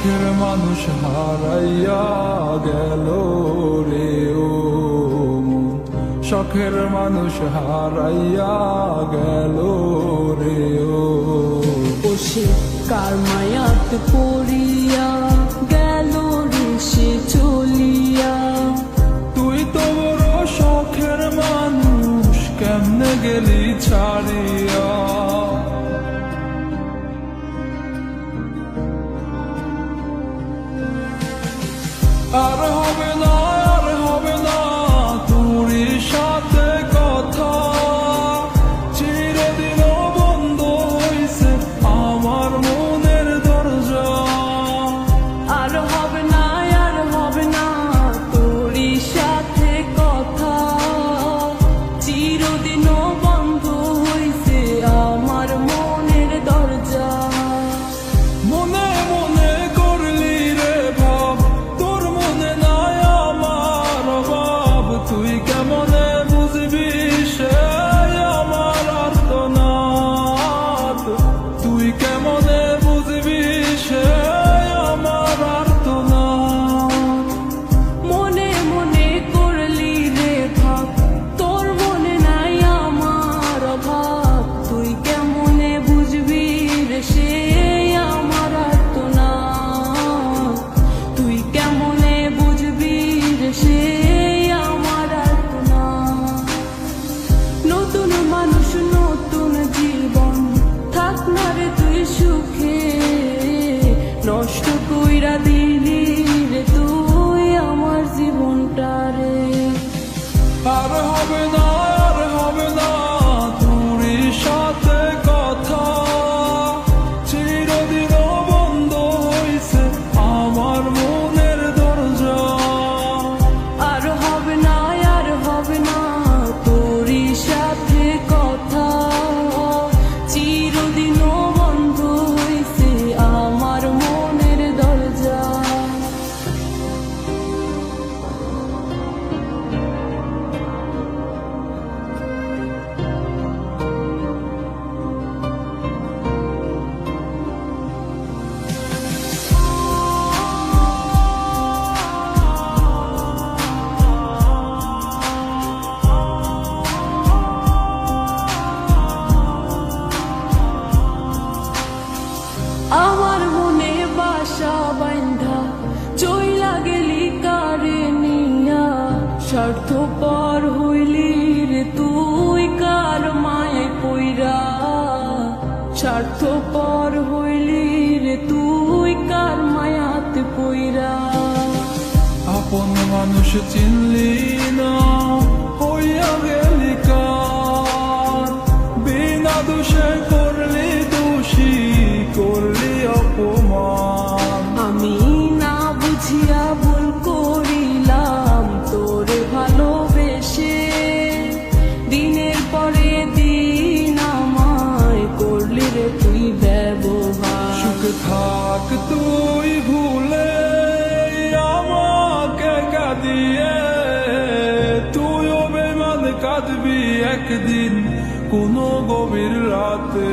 শখের মানুষ হারাইয়া গেল রে ও মন, শখের মানুষ হারাইয়া গেল রে ও। সে কার মায়াত পড়িয়া গেল রে সে চলিয়া। তুই তো বড় শখের মানুষ, কেমনে গেলি ছাড়িয়া। আর হবে না, আর হবে না তোর সাথে কথা, চিরদিন বন্ধ হইছে আমার মনের দরজা। আর হবে না, আর হবে না তোর সাথে কথা, চিরদিনও বন্ধ হইছে আমার মনের দরজা। মনে মনে করলি রে ভাব, তোর মনে নাই আমার অভাব। তুই কেমনে বুঝবি সে আমার আর্তনাদ, তুই কেমনে বুঝবি সে আমার আর্তনাদ। মনে মনে করলি রে ভাব, তোর মনে নাই আমার অভাব। তুই কেমনে বুঝবি রে সে আমার আর্তনাদ, তুই কেমনে বুঝবি রে সে আমার আর্তনাদ। নতুন মানুষ নতুন জীবন, থাক না রে তুই সুখে, নষ্ট কইরা দিলি রে তুই আমার জীবনটা রে। আর হবে না, আর হবে না তোর সাথে কথা, চিরদিন বন্ধ হইছে আমার মনের দরজা। আর হবে না, আর হবে না তোর সাথে কথা, চিরদিনও বন্ধ হইছে আমার মনের দরজা। আমার মনে বাসা বাইন্ধা চইলা গেলি কারে নিয়া, স্বার্থপর হইলি রে তুই কার মায়ে পইরা। স্বার্থপর হইলি রে তুই কার মায়াতে পইরা। আপন মানুষ চিনলি না, হইয়া গেলি কার, বিনা দোষে করলি দোষী, করলি অপমান। আমি না বুঝিয়া ভুল করিলাম তোরে ভালোবেসে, দিনের পরে দিন আমায় করলি রে তুই ব্যবহার। সুখে থাক তুই ভুলে আমাকে কাঁদিয়ে, তুইও বেমান কাঁদবি একদিন কোনো গভীর রাতে।